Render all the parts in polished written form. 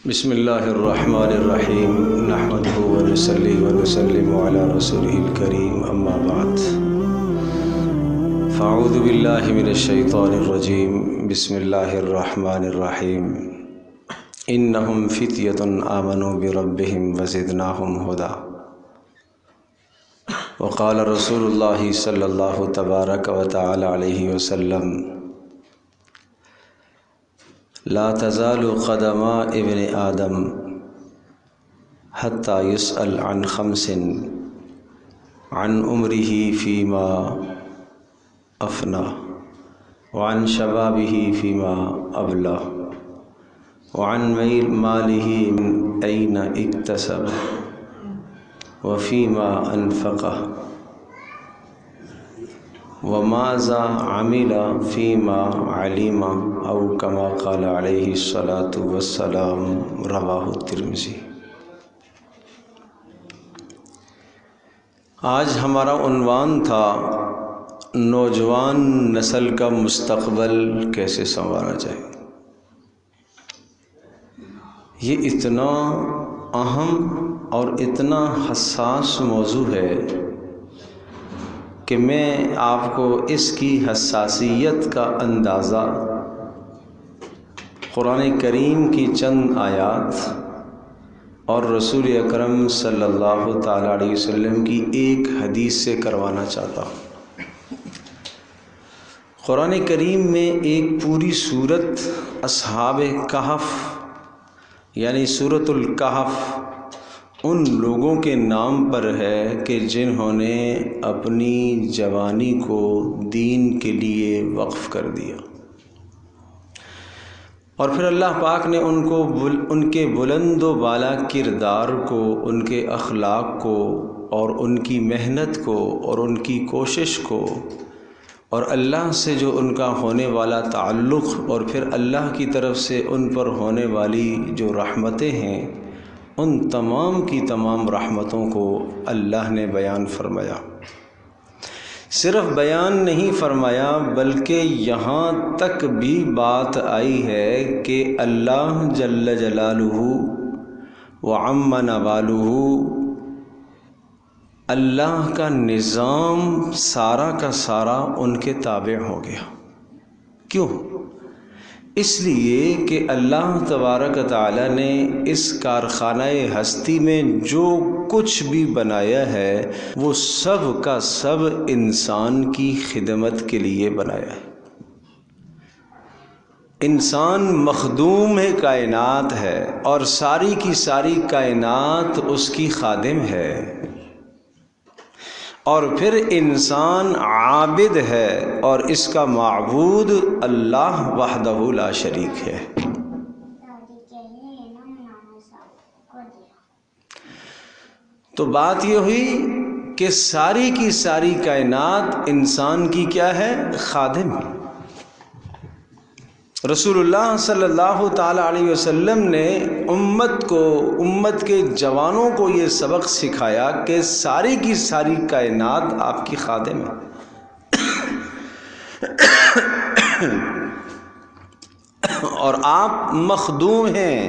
بسم اللہ الرحمن الرحیم نحمده ونصلی ونسلم علی رسوله الکریم اما بعد فاعوذ باللہ من الشیطان الرجیم بسم اللہ الرحمن الرحیم انہم فتیۃ آمنوا بربہم وزدناہم ہدی وقال رسول اللہ صلی اللہ تبارک و تعالی علیہ وسلم لا تزال قدم ابن آدم حتى يسأل عن خمس عن عمره فيما أفنى وعن شبابه فيما أبلى وعن ماله من أين اكتسب وفيما أنفقه وماذا عمل فيما علم او كما قال علیہ الصلاۃ والسلام رواہ الترمذی۔ آج ہمارا عنوان تھا نوجوان نسل کا مستقبل کیسے سنوارا جائے۔ یہ اتنا اہم اور اتنا حساس موضوع ہے کہ میں آپ کو اس کی حساسیت کا اندازہ قرآن کریم کی چند آیات اور رسول اکرم صلی اللہ تعالیٰ علیہ وسلم کی ایک حدیث سے کروانا چاہتا ہوں۔ قرآن کریم میں ایک پوری سورت اصحاب کہف یعنی سورۃ الکہف ان لوگوں کے نام پر ہے کہ جنہوں نے اپنی جوانی کو دین کے لیے وقف کر دیا، اور پھر اللہ پاک نے ان کے بلند و بالا کردار کو، ان کے اخلاق کو اور ان کی محنت کو اور ان کی کوشش کو اور اللہ سے جو ان کا ہونے والا تعلق اور پھر اللہ کی طرف سے ان پر ہونے والی جو رحمتیں ہیں، ان تمام کی تمام رحمتوں کو اللہ نے بیان فرمایا۔ صرف بیان نہیں فرمایا بلکہ یہاں تک بھی بات آئی ہے کہ اللہ جل جلالہ وعم نوالہ، اللہ کا نظام سارا کا سارا ان کے تابع ہو گیا۔ کیوں؟ اس لیے کہ اللہ تبارک تعالیٰ نے اس کارخانہ ہستی میں جو کچھ بھی بنایا ہے وہ سب کا سب انسان کی خدمت کے لیے بنایا ہے۔ انسان مخدوم ہے، کائنات ہے، اور ساری کی ساری کائنات اس کی خادم ہے، اور پھر انسان عابد ہے اور اس کا معبود اللہ وحدہ لا شریک ہے۔ تو بات یہ ہوئی کہ ساری کی ساری کائنات انسان کی کیا ہے؟ خادم۔ رسول اللہ صلی اللہ تعالیٰ علیہ وسلم نے امت کے جوانوں کو یہ سبق سکھایا کہ ساری کی ساری کائنات آپ کی خادم ہے، اور آپ مخدوم ہیں۔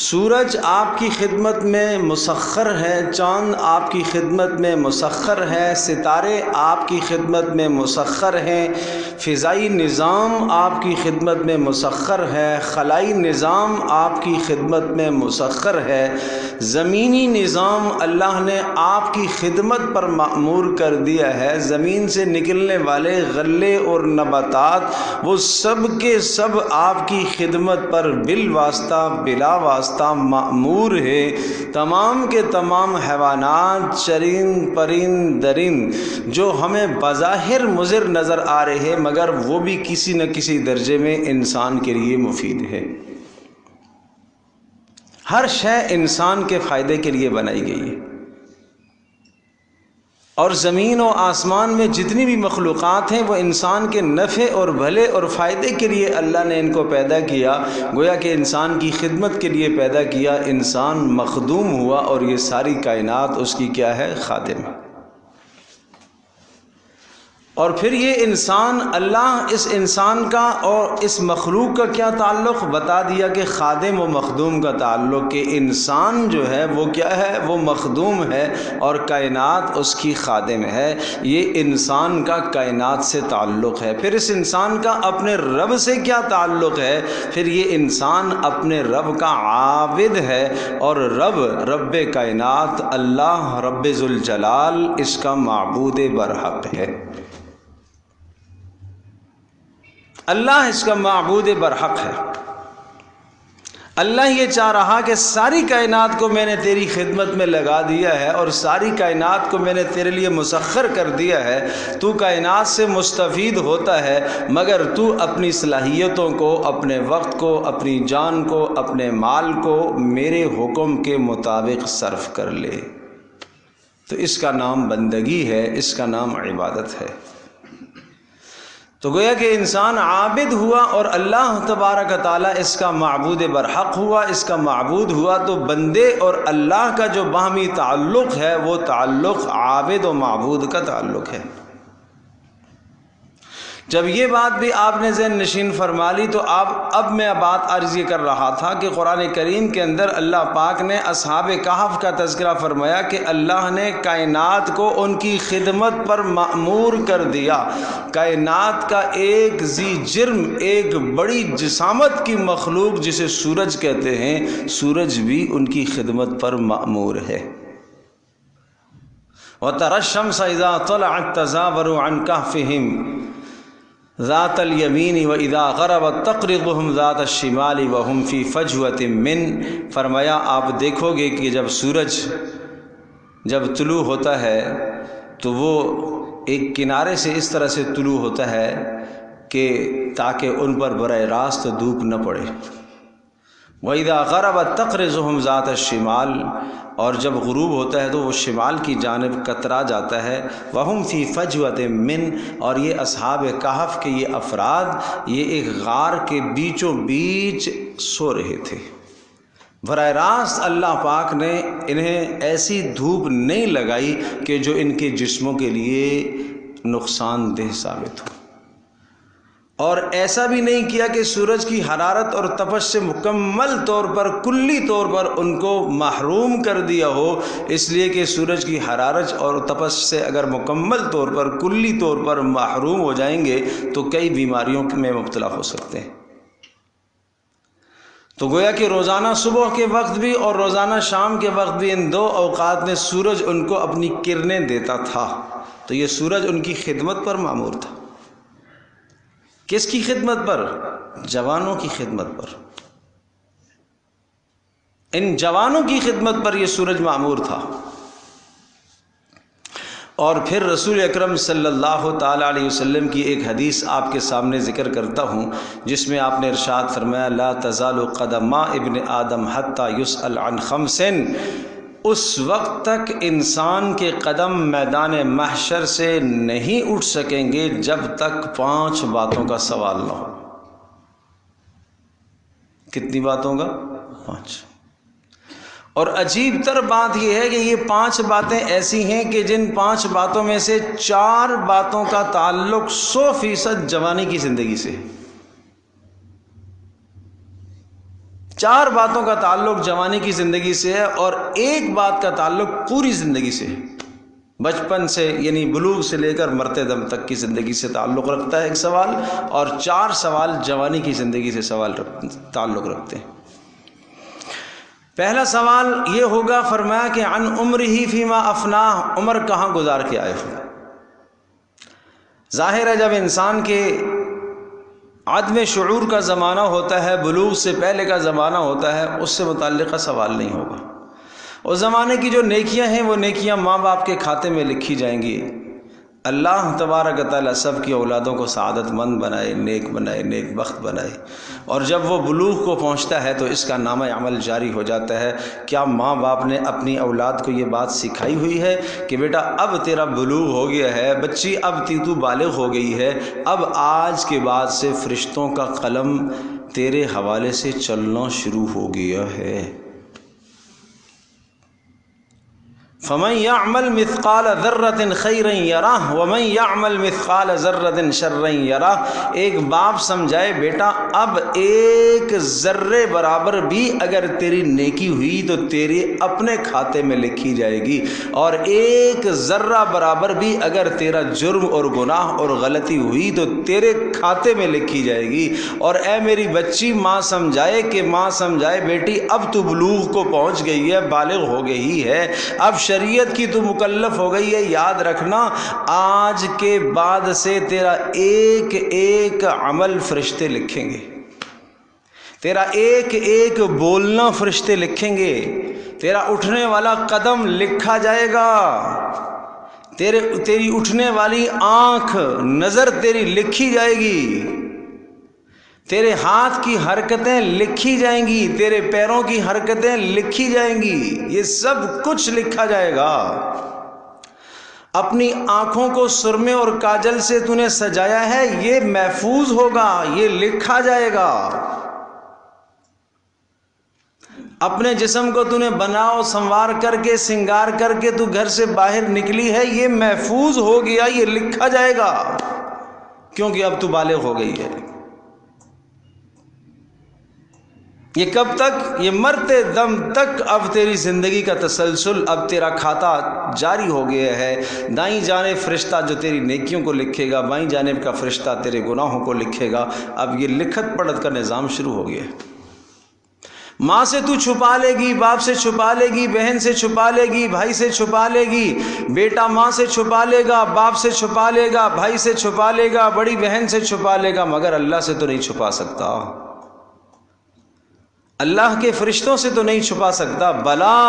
سورج آپ کی خدمت میں مسخر ہے، چاند آپ کی خدمت میں مسخر ہے، ستارے آپ کی خدمت میں مسخر ہیں، فضائی نظام آپ کی خدمت میں مسخر ہے، خلائی نظام آپ کی خدمت میں مسخر ہے، زمینی نظام اللہ نے آپ کی خدمت پر مأمور کر دیا ہے۔ زمین سے نکلنے والے غلے اور نباتات وہ سب کے سب آپ کی خدمت پر بالواسطہ بلا واسطہ مأمور ہے۔ تمام کے تمام حیوانات، چرند پرند درند جو ہمیں بظاہر مضر نظر آ رہے ہیں مگر وہ بھی کسی نہ کسی درجے میں انسان کے لیے مفید ہے۔ ہر شے انسان کے فائدے کے لیے بنائی گئی ہے، اور زمین و آسمان میں جتنی بھی مخلوقات ہیں وہ انسان کے نفع اور بھلے اور فائدے کے لیے اللہ نے ان کو پیدا کیا، گویا کہ انسان کی خدمت کے لیے پیدا کیا۔ انسان مخدوم ہوا اور یہ ساری کائنات اس کی کیا ہے؟ خادم۔ اور پھر یہ انسان، اللہ اس انسان کا اور اس مخلوق کا کیا تعلق بتا دیا کہ خادم و مخدوم کا تعلق، کہ انسان جو ہے وہ کیا ہے، وہ مخدوم ہے اور کائنات اس کی خادم ہے۔ یہ انسان کا کائنات سے تعلق ہے۔ پھر اس انسان کا اپنے رب سے کیا تعلق ہے؟ پھر یہ انسان اپنے رب کا عابد ہے، اور رب کائنات اللہ رب ذوالجلال اس کا معبود برحق ہے۔ اللہ اس کا معبود برحق ہے۔ اللہ یہ چاہ رہا کہ ساری کائنات کو میں نے تیری خدمت میں لگا دیا ہے، اور ساری کائنات کو میں نے تیرے لیے مسخر کر دیا ہے، تو کائنات سے مستفید ہوتا ہے، مگر تو اپنی صلاحیتوں کو، اپنے وقت کو، اپنی جان کو، اپنے مال کو میرے حکم کے مطابق صرف کر لے۔ تو اس کا نام بندگی ہے، اس کا نام عبادت ہے۔ تو گویا کہ انسان عابد ہوا اور اللہ تبارک تعالیٰ اس کا معبود برحق ہوا، اس کا معبود ہوا۔ تو بندے اور اللہ کا جو باہمی تعلق ہے وہ تعلق عابد و معبود کا تعلق ہے۔ جب یہ بات بھی آپ نے ذہن نشین فرما لی تو اب میں بات عرض یہ کر رہا تھا کہ قرآن کریم کے اندر اللہ پاک نے اصحاب کہف کا تذکرہ فرمایا کہ اللہ نے کائنات کو ان کی خدمت پر مأمور کر دیا۔ کائنات کا ایک ذی جرم، ایک بڑی جسامت کی مخلوق جسے سورج کہتے ہیں، سورج بھی ان کی خدمت پر مأمور ہے۔ وَتَرَى الشَّمْسَ إِذَا طَلَعَتْ تَزَاوَرُ عَنْ كَهْفِهِمْ ذات الیمین واذا غربت تقرضهم ذات الشمال وهم فی فجوۃ من۔ فرمایا آپ دیکھو گے کہ جب سورج جب طلوع ہوتا ہے تو وہ ایک کنارے سے اس طرح سے طلوع ہوتا ہے کہ تاکہ ان پر براہ راست دھوپ نہ پڑے۔ وَإِذَا غَرَبَتْ تَقْرِضُهُمْ ذَاتَ الشِّمَالِ، اور جب غروب ہوتا ہے تو وہ شمال کی جانب کترا جاتا ہے۔ وَهُمْ فِي فَجْوَةٍ مِّن، اور یہ اصحاب کہف کے یہ افراد یہ ایک غار کے بیچوں بیچ سو رہے تھے۔ براہ راست اللہ پاک نے انہیں ایسی دھوپ نہیں لگائی کہ جو ان کے جسموں کے لیے نقصان دہ ثابت ہو، اور ایسا بھی نہیں کیا کہ سورج کی حرارت اور تپش سے مکمل طور پر، کلی طور پر ان کو محروم کر دیا ہو، اس لیے کہ سورج کی حرارت اور تپش سے اگر مکمل طور پر، کلی طور پر محروم ہو جائیں گے تو کئی بیماریوں میں مبتلا ہو سکتے ہیں۔ تو گویا کہ روزانہ صبح کے وقت بھی اور روزانہ شام کے وقت بھی ان دو اوقات میں سورج ان کو اپنی کرنیں دیتا تھا۔ تو یہ سورج ان کی خدمت پر مامور تھا۔ کس کی خدمت پر؟ جوانوں کی خدمت پر۔ ان جوانوں کی خدمت پر یہ سورج مامور تھا۔ اور پھر رسول اکرم صلی اللہ تعالیٰ علیہ وسلم کی ایک حدیث آپ کے سامنے ذکر کرتا ہوں، جس میں آپ نے ارشاد فرمایا لا تزال قدم ابن آدم حتی یسأل عن خمس، اس وقت تک انسان کے قدم میدان محشر سے نہیں اٹھ سکیں گے جب تک 5 باتوں کا سوال نہ ہو۔ کتنی باتوں کا؟ 5۔ اور عجیب تر بات یہ ہے کہ یہ 5 باتیں ایسی ہیں کہ جن 5 باتوں میں سے 4 باتوں کا تعلق 100% جوانی کی زندگی سے ہے۔ 4 باتوں کا تعلق جوانی کی زندگی سے ہے، اور ایک بات کا تعلق پوری زندگی سے ہے۔ بچپن سے یعنی بلوغ سے لے کر مرتے دم تک کی زندگی سے تعلق رکھتا ہے ایک سوال، اور 4 سوال جوانی کی زندگی سے تعلق رکھتے ہیں۔ پہلا سوال یہ ہوگا، فرمایا کہ عن عمرہ فیما افناہ، عمر کہاں گزار کے آئے ہو۔ ظاہر ہے جب انسان کے عدم شعور کا زمانہ ہوتا ہے، بلوغ سے پہلے کا زمانہ ہوتا ہے، اس سے متعلقہ سوال نہیں ہوگا۔ اس زمانے کی جو نیکیاں ہیں وہ نیکیاں ماں باپ کے کھاتے میں لکھی جائیں گی۔ اللہ تبارک تعالیٰ سب کی اولادوں کو سعادت مند بنائے، نیک بخت بنائے، اور جب وہ بلوغ کو پہنچتا ہے تو اس کا نامہ عمل جاری ہو جاتا ہے۔ کیا ماں باپ نے اپنی اولاد کو یہ بات سکھائی ہوئی ہے کہ بیٹا اب تیرا بلوغ ہو گیا ہے، بچی اب تو بالغ ہو گئی ہے، اب آج کے بعد سے فرشتوں کا قلم تیرے حوالے سے چلنا شروع ہو گیا ہے۔ فمن یعمل مثقال ذرۃ خیرا یرہ ومن یعمل مثقال ذرۃ شرا یرہ۔ ایک باپ سمجھائے بیٹا اب ایک ذرے برابر بھی اگر تیری نیکی ہوئی تو تیرے اپنے کھاتے میں لکھی جائے گی، اور ایک ذرہ برابر بھی اگر تیرا جرم اور گناہ اور غلطی ہوئی تو تیرے کھاتے میں لکھی جائے گی۔ اور اے میری بچی ماں سمجھائے کہ ماں سمجھائے بیٹی اب تو بلوغ کو پہنچ گئی ہے، بالغ ہو گئی ہے، اب شریعت کی تو مکلف ہو گئی ہے۔ یاد رکھنا آج کے بعد سے تیرا ایک ایک عمل فرشتے لکھیں گے، تیرا ایک ایک بولنا فرشتے لکھیں گے، تیرا اٹھنے والا قدم لکھا جائے گا، تیری اٹھنے والی آنکھ نظر تیری لکھی جائے گی، تیرے ہاتھ کی حرکتیں لکھی جائیں گی، تیرے پیروں کی حرکتیں لکھی جائیں گی، یہ سب کچھ لکھا جائے گا۔ اپنی آنکھوں کو سرمے اور کاجل سے تو نے سجایا ہے، یہ محفوظ ہوگا، یہ لکھا جائے گا۔ اپنے جسم کو تو نے بناؤ سنوار کر کے سنگار کر کے تو گھر سے باہر نکلی ہے، یہ محفوظ ہو گیا، یہ لکھا جائے گا، کیونکہ اب تو بالغ ہو گئی ہے۔ یہ کب تک؟ یہ مرتے دم تک اب تیری زندگی کا تسلسل، اب تیرا کھاتا جاری ہو گیا ہے۔ دائیں جانب فرشتہ جو تیری نیکیوں کو لکھے گا، بائیں جانب کا فرشتہ تیرے گناہوں کو لکھے گا۔ اب یہ لکھت پڑھت کا نظام شروع ہو گیا ہے۔ ماں سے تو چھپا لے گی، باپ سے چھپا لے گی، بہن سے چھپا لے گی، بھائی سے چھپا لے گی، بیٹا ماں سے چھپا لے گا، باپ سے چھپا لے گا، بھائی سے چھپا لے گا، بڑی بہن سے چھپا لے گا، مگر اللہ سے تو نہیں چھپا سکتا، اللہ کے فرشتوں سے تو نہیں چھپا سکتا۔ بلا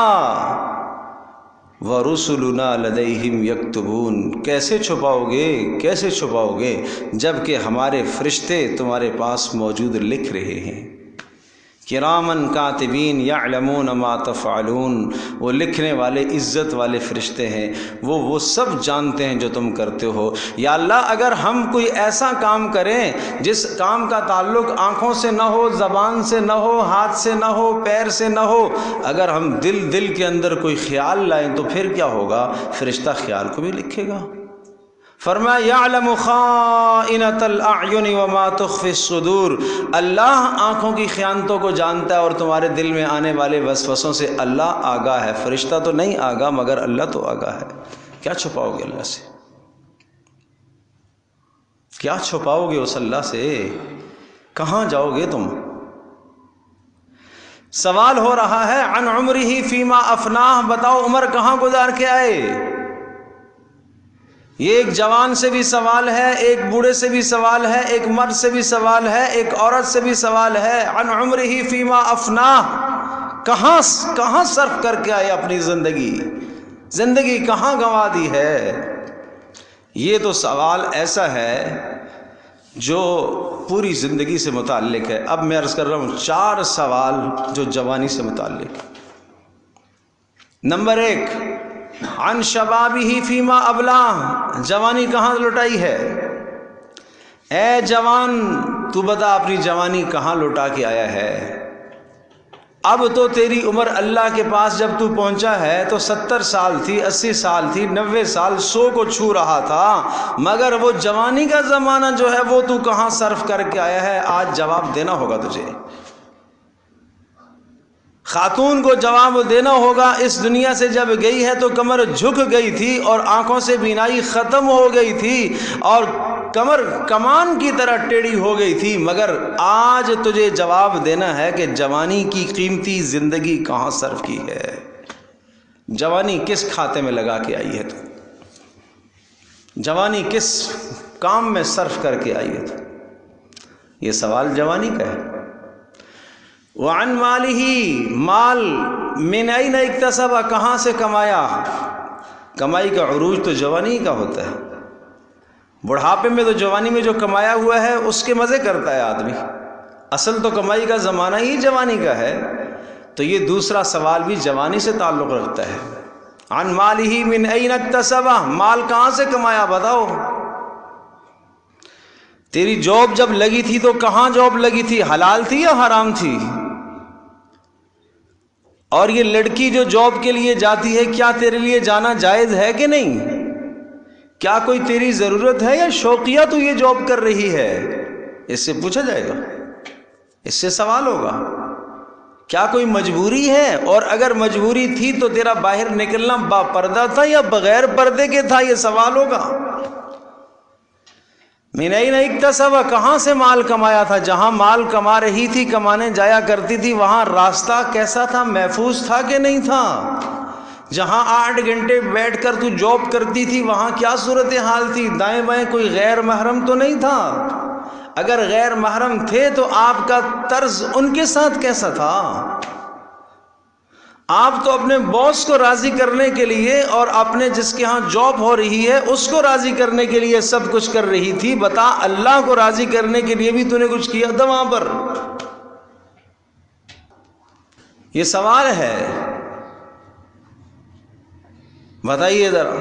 وَرُسُلُنَا لَدَيْهِمْ يَكْتُبُونَ، کیسے چھپاؤ گے، کیسے چھپاؤ گے جب کہ ہمارے فرشتے تمہارے پاس موجود لکھ رہے ہیں۔ کرامن کاتبین یعلمون ما تفعلون، وہ لکھنے والے عزت والے فرشتے ہیں، وہ سب جانتے ہیں جو تم کرتے ہو۔ یا اللہ اگر ہم کوئی ایسا کام کریں جس کام کا تعلق آنکھوں سے نہ ہو، زبان سے نہ ہو، ہاتھ سے نہ ہو، پیر سے نہ ہو، اگر ہم دل کے اندر کوئی خیال لائیں تو پھر کیا ہوگا؟ فرشتہ خیال کو بھی لکھے گا۔ فرمایا یعلم خائنۃ الاعین وما تخفی الصدور، اللہ آنکھوں کی خیانتوں کو جانتا ہے اور تمہارے دل میں آنے والے وسوسوں سے اللہ آگاہ ہے۔ فرشتہ تو نہیں آگاہ مگر اللہ تو آگاہ ہے۔ کیا چھپاؤ گے اللہ سے؟ کیا چھپاؤ گے اس اللہ سے؟ کہاں جاؤ گے تم؟ سوال ہو رہا ہے عن عمرہ فیما افناہ، بتاؤ عمر کہاں گزار کے آئے؟ یہ ایک جوان سے بھی سوال ہے، ایک بوڑھے سے بھی سوال ہے، ایک مرد سے بھی سوال ہے، ایک عورت سے بھی سوال ہے۔ عن عمرہ فیما افناہ، کہاں صرف کر کے آئے اپنی زندگی کہاں گنوا دی ہے؟ یہ تو سوال ایسا ہے جو پوری زندگی سے متعلق ہے۔ اب میں عرض کر رہا ہوں 4 سوال جو جوانی سے متعلق۔ نمبر 1 عن شبابہ فیما ابلاہ، جوانی کہاں لٹائی ہے؟ اے جوان تو بتا اپنی جوانی کہاں لٹا کے آیا ہے؟ اب تو تیری عمر اللہ کے پاس جب تو پہنچا ہے تو 70 سال تھی، 80 سال تھی، 90 سال، 100 کو چھو رہا تھا، مگر وہ جوانی کا زمانہ جو ہے وہ تو کہاں صرف کر کے آیا ہے؟ آج جواب دینا ہوگا تجھے، خاتون کو جواب دینا ہوگا۔ اس دنیا سے جب گئی ہے تو کمر جھک گئی تھی اور آنکھوں سے بینائی ختم ہو گئی تھی اور کمر کمان کی طرح ٹیڑھی ہو گئی تھی، مگر آج تجھے جواب دینا ہے کہ جوانی کی قیمتی زندگی کہاں صرف کی ہے؟ جوانی کس کھاتے میں لگا کے آئی ہے تو؟ جوانی کس کام میں صرف کر کے آئی ہے تو؟ یہ سوال جوانی کا ہے۔ وعن مالہ، مال من این اکتسب، کہاں سے کمایا؟ کمائی کا عروج تو جوانی کا ہوتا ہے۔ بڑھاپے میں تو جوانی میں جو کمایا ہوا ہے اس کے مزے کرتا ہے آدمی، اصل تو کمائی کا زمانہ ہی جوانی کا ہے۔ تو یہ دوسرا سوال بھی جوانی سے تعلق رکھتا ہے۔ عن مالہ من این اکتسب، مال کہاں سے کمایا بتاؤ؟ تیری جاب جب لگی تھی تو کہاں جاب لگی تھی؟ حلال تھی یا حرام تھی؟ اور یہ لڑکی جو جاب کے لیے جاتی ہے، کیا تیرے لیے جانا جائز ہے کہ نہیں؟ کیا کوئی تیری ضرورت ہے یا شوقیہ تو یہ جاب کر رہی ہے؟ اس سے پوچھا جائے گا، اس سے سوال ہوگا۔ کیا کوئی مجبوری ہے؟ اور اگر مجبوری تھی تو تیرا باہر نکلنا با پردہ تھا یا بغیر پردے کے تھا؟ یہ سوال ہوگا۔ من این اکتسب، کہاں سے مال کمایا تھا؟ جہاں مال کما رہی تھی، کمانے جایا کرتی تھی، وہاں راستہ کیسا تھا؟ محفوظ تھا کہ نہیں تھا؟ جہاں 8 گھنٹے بیٹھ کر تو جاب کرتی تھی، وہاں کیا صورتحال تھی؟ دائیں بائیں کوئی غیر محرم تو نہیں تھا؟ اگر غیر محرم تھے تو آپ کا طرز ان کے ساتھ کیسا تھا؟ آپ تو اپنے باس کو راضی کرنے کے لیے اور اپنے جس کے ہاں جاب ہو رہی ہے اس کو راضی کرنے کے لیے سب کچھ کر رہی تھی۔ بتا، اللہ کو راضی کرنے کے لیے بھی تو نے کچھ کیا تھا وہاں پر؟ یہ سوال ہے، بتائیے ذرا۔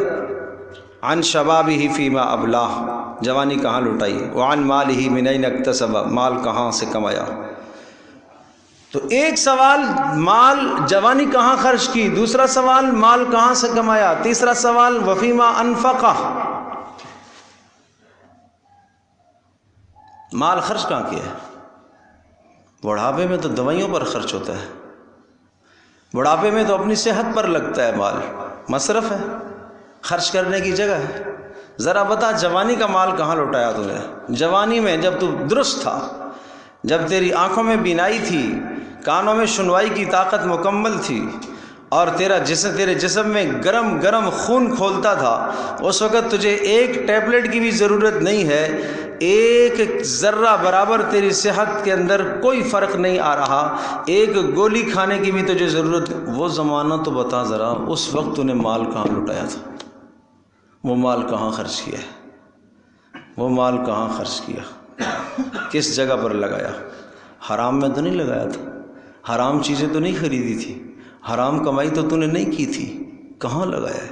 عن شبابہ فیما ابلاہ، جوانی کہاں لٹائی؟ وعن مالہ من این اکتسب، مال کہاں سے کمایا؟ تو ایک سوال مال جوانی کہاں خرچ کی، دوسرا سوال مال کہاں سے کمایا، تیسرا سوال وفیما انفقہ، مال خرچ کہاں کیا ہے؟ بڑھاپے میں تو دوائیوں پر خرچ ہوتا ہے، بڑھاپے میں تو اپنی صحت پر لگتا ہے مال، مصرف ہے، خرچ کرنے کی جگہ ہے۔ ذرا بتا، جوانی کا مال کہاں لوٹایا تو نے؟ جوانی میں جب تو درست تھا، جب تیری آنکھوں میں بینائی تھی، کانوں میں سنوائی کی طاقت مکمل تھی، اور تیرے جسم میں گرم گرم خون کھولتا تھا، اس وقت تجھے ایک ٹیبلٹ کی بھی ضرورت نہیں ہے، ایک ذرہ برابر تیری صحت کے اندر کوئی فرق نہیں آ رہا، ایک گولی کھانے کی بھی تجھے ضرورت۔ وہ زمانہ تو بتا ذرا، اس وقت تو نے مال کہاں لٹایا تھا؟ وہ مال کہاں خرچ کیا ہے؟ وہ مال کہاں خرچ کیا؟ کس جگہ پر لگایا؟ حرام میں تو نہیں لگایا تھا، حرام چیزیں تو نہیں خریدی تھی، حرام کمائی تو نے نہیں کی تھی، کہاں لگایا ہے؟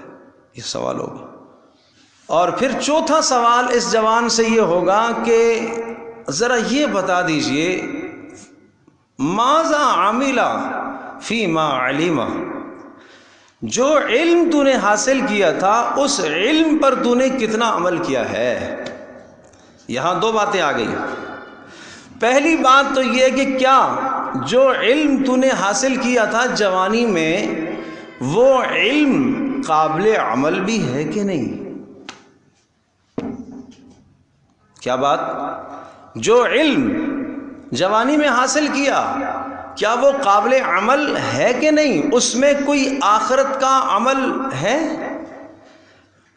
یہ سوال ہوگا۔ اور پھر چوتھا سوال اس جوان سے یہ ہوگا کہ ذرا یہ بتا دیجئے، ماذا عمل فیما علم، جو علم تو نے حاصل کیا تھا اس علم پر تو نے کتنا عمل کیا ہے؟ یہاں دو باتیں آ گئی۔ پہلی بات تو یہ کہ کیا جو علم تو نے حاصل کیا تھا جوانی میں، وہ علم قابل عمل بھی ہے کہ نہیں؟ کیا بات؟ جو علم جوانی میں حاصل کیا، کیا وہ قابل عمل ہے کہ نہیں؟ اس میں کوئی آخرت کا عمل ہے؟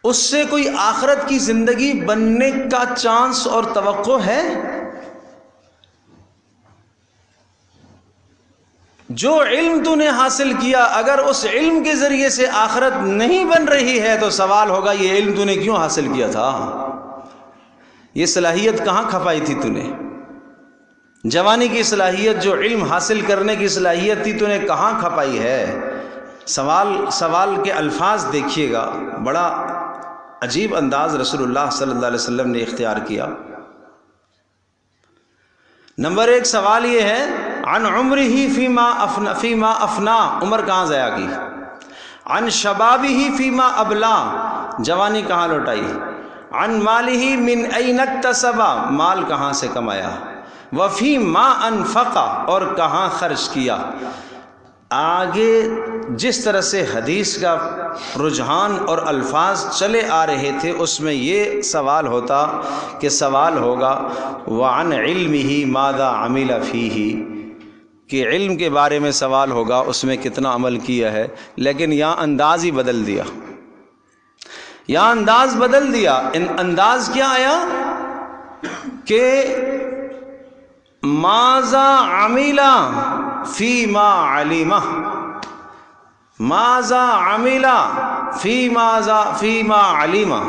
اس سے کوئی آخرت کی زندگی بننے کا چانس اور توقع ہے؟ جو علم تو نے حاصل کیا، اگر اس علم کے ذریعے سے آخرت نہیں بن رہی ہے تو سوال ہوگا یہ علم تو نے کیوں حاصل کیا تھا؟ یہ صلاحیت کہاں کھپائی تھی تو نے؟ جوانی کی صلاحیت، جو علم حاصل کرنے کی صلاحیت تھی، تو نے کہاں کھپائی ہے؟ سوال کے الفاظ دیکھیے گا، بڑا عجیب انداز رسول اللہ صلی اللہ علیہ وسلم نے اختیار کیا۔ نمبر 1 سوال یہ ہے، عن عمرہ فیما افنا، عمر کہاں ضائع کی؟ عن شبابہ فیما ابلا، جوانی کہاں لوٹائی؟ عن مالہ من این اکتسب، مال کہاں سے کمایا؟ وفی ما انفقا، اور کہاں خرچ کیا؟ آگے جس طرح سے حدیث کا رجحان اور الفاظ چلے آ رہے تھے، اس میں یہ سوال ہوتا کہ سوال ہوگا وعن علمہ ماذا عمل فیہ، کہ علم کے بارے میں سوال ہوگا اس میں کتنا عمل کیا ہے، لیکن یہاں انداز ہی بدل دیا، یہاں انداز بدل دیا۔ انداز کیا آیا کہ ماذا عمل فیما علمہ، ماذا عمل فیما علمہ،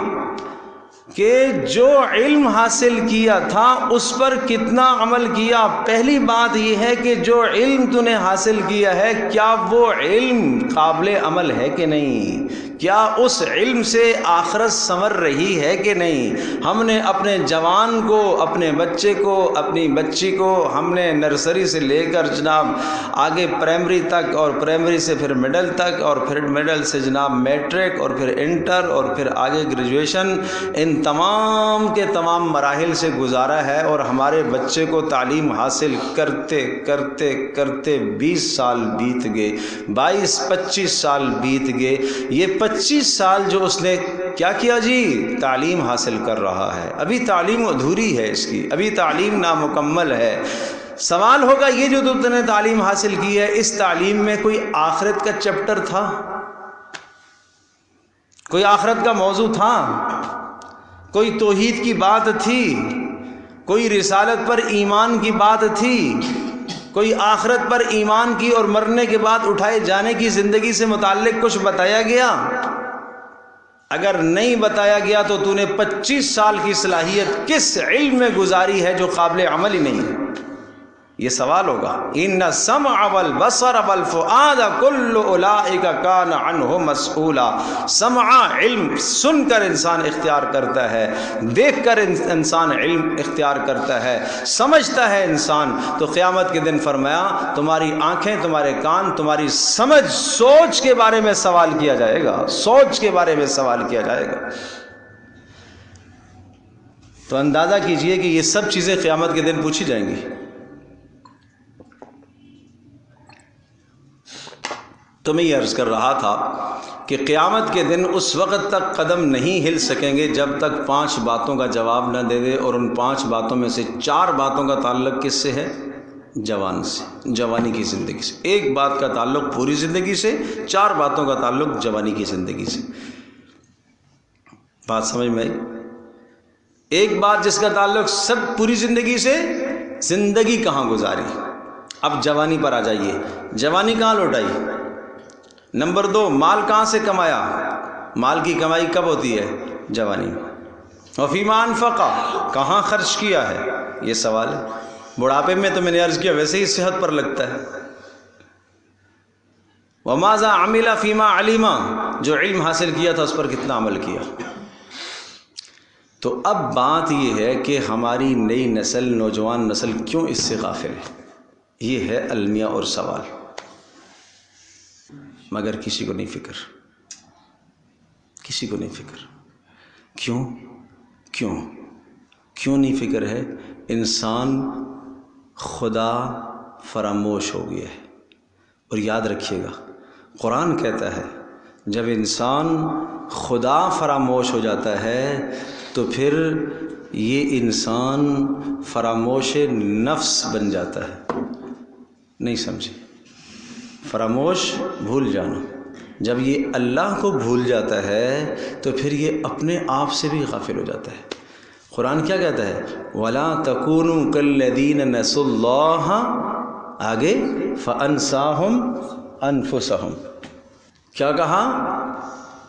کہ جو علم حاصل کیا تھا اس پر کتنا عمل کیا۔ پہلی بات یہ ہے کہ جو علم تو نے حاصل کیا ہے کیا وہ علم قابل عمل ہے کہ نہیں، کیا اس علم سے آخرت سنور رہی ہے کہ نہیں۔ ہم نے اپنے جوان کو، اپنے بچے کو، اپنی بچی کو ہم نے نرسری سے لے کر جناب آگے پرائمری تک، اور پرائمری سے پھر مڈل تک، اور پھر مڈل سے جناب میٹرک، اور پھر انٹر، اور پھر آگے گریجویشن، ان تمام کے تمام مراحل سے گزارا ہے، اور ہمارے بچے کو تعلیم حاصل کرتے کرتے کرتے 20 سال بیت گئے، 22-25 سال بیت گئے۔ یہ 25 سال جو اس نے کیا کیا جی؟ تعلیم حاصل کر رہا ہے۔ ابھی تعلیم ادھوری ہے اس کی، ابھی تعلیم نامکمل ہے۔ سوال ہوگا یہ جو تم نے تعلیم حاصل کی ہے، اس تعلیم میں کوئی آخرت کا چیپٹر تھا؟ کوئی آخرت کا موضوع تھا؟ کوئی توحید کی بات تھی؟ کوئی رسالت پر ایمان کی بات تھی؟ کوئی آخرت پر ایمان کی اور مرنے کے بعد اٹھائے جانے کی زندگی سے متعلق کچھ بتایا گیا؟ اگر نہیں بتایا گیا تو تو نے 25 سال کی صلاحیت کس علم میں گزاری ہے جو قابل عمل ہی نہیں ہے؟ یہ سوال ہوگا۔ ان السمع والبصر والفؤاد کل اولئک کان عنہ مسئولا۔ سمع علم سن کر انسان اختیار کرتا ہے، دیکھ کر انسان علم اختیار کرتا ہے، سمجھتا ہے انسان۔ تو قیامت کے دن فرمایا تمہاری آنکھیں، تمہارے کان، تمہاری سمجھ، سوچ کے بارے میں سوال کیا جائے گا، سوچ کے بارے میں سوال کیا جائے گا۔ تو اندازہ کیجئے کہ یہ سب چیزیں قیامت کے دن پوچھی جائیں گی۔ تو میں یہ عرض کر رہا تھا کہ قیامت کے دن اس وقت تک قدم نہیں ہل سکیں گے جب تک 5 باتوں کا جواب نہ دے دے، اور ان 5 باتوں میں سے 4 باتوں کا تعلق کس سے ہے؟ جوان سے، جوانی کی زندگی سے۔ ایک بات کا تعلق پوری زندگی سے، 4 باتوں کا تعلق جوانی کی زندگی سے۔ بات سمجھ میں آئی؟ ایک بات جس کا تعلق سب پوری زندگی سے، زندگی کہاں گزاری۔ اب جوانی پر آ جائیے، جوانی کہاں لوٹائی؟ نمبر 2، مال کہاں سے کمایا؟ مال کی کمائی کب ہوتی ہے؟ جوانی میں۔ وفیما انفقا، کہاں خرچ کیا ہے؟ یہ سوال ہے۔ بڑھاپے میں تو میں نے عرض کیا ویسے ہی صحت پر لگتا ہے۔ وماذا عمل فیما علیما، جو علم حاصل کیا تھا اس پر کتنا عمل کیا۔ تو اب بات یہ ہے کہ ہماری نئی نسل، نوجوان نسل کیوں اس سے غافل ہے؟ یہ ہے المیہ اور سوال، مگر کسی کو نہیں فکر، کسی کو نہیں فکر۔ کیوں نہیں فکر ہے؟ انسان خدا فراموش ہو گیا ہے۔ اور یاد رکھیے گا، قرآن کہتا ہے جب انسان خدا فراموش ہو جاتا ہے تو پھر یہ انسان فراموش نفس بن جاتا ہے۔ نہیں سمجھے؟ فراموش بھول جانا۔ جب یہ اللہ کو بھول جاتا ہے تو پھر یہ اپنے آپ سے بھی غافل ہو جاتا ہے۔ قرآن کیا کہتا ہے؟ وَلَا تَكُونُوا كَالَّذِينَ نَسُوا اللَّهَ، آگے فَأَنْسَاهُمْ أَنفُسَهُمْ۔ کیا کہا؟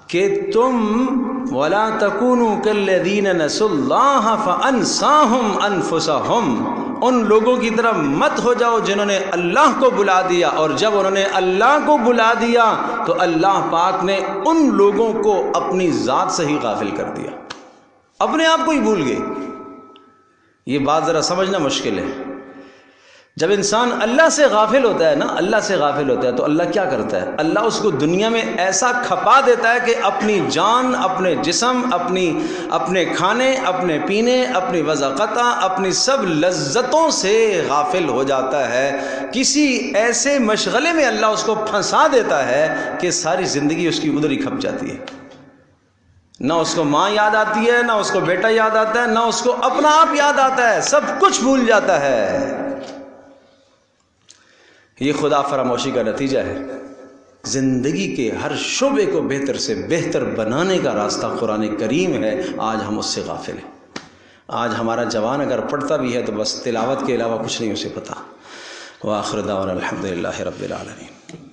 کہ تم وَلَا تَكُونُوا كَالَّذِينَ نَسُوا اللَّهَ فَأَنْسَاهُمْ أَنفُسَهُمْ، ان لوگوں کی طرح مت ہو جاؤ جنہوں نے اللہ کو بلا دیا، اور جب انہوں نے اللہ کو بلا دیا تو اللہ پاک نے ان لوگوں کو اپنی ذات سے ہی غافل کر دیا، اپنے آپ کو ہی بھول گئے۔ یہ بات ذرا سمجھنا مشکل ہے۔ جب انسان اللہ سے غافل ہوتا ہے نا، اللہ سے غافل ہوتا ہے تو اللہ کیا کرتا ہے؟ اللہ اس کو دنیا میں ایسا کھپا دیتا ہے کہ اپنی جان، اپنے جسم، اپنے کھانے، اپنے پینے، اپنی وضاقتہ، اپنی سب لذتوں سے غافل ہو جاتا ہے۔ کسی ایسے مشغلے میں اللہ اس کو پھنسا دیتا ہے کہ ساری زندگی اس کی ادھر ہی کھپ جاتی ہے۔ نہ اس کو ماں یاد آتی ہے، نہ اس کو بیٹا یاد آتا ہے، نہ اس کو اپنا آپ یاد آتا ہے، سب کچھ بھول جاتا ہے۔ یہ خدا فراموشی کا نتیجہ ہے۔ زندگی کے ہر شعبے کو بہتر سے بہتر بنانے کا راستہ قرآن کریم ہے، آج ہم اس سے غافل ہیں۔ آج ہمارا جوان اگر پڑھتا بھی ہے تو بس تلاوت کے علاوہ کچھ نہیں اسے پتہ۔ وآخر دعوانا الحمدللہ رب العالمین۔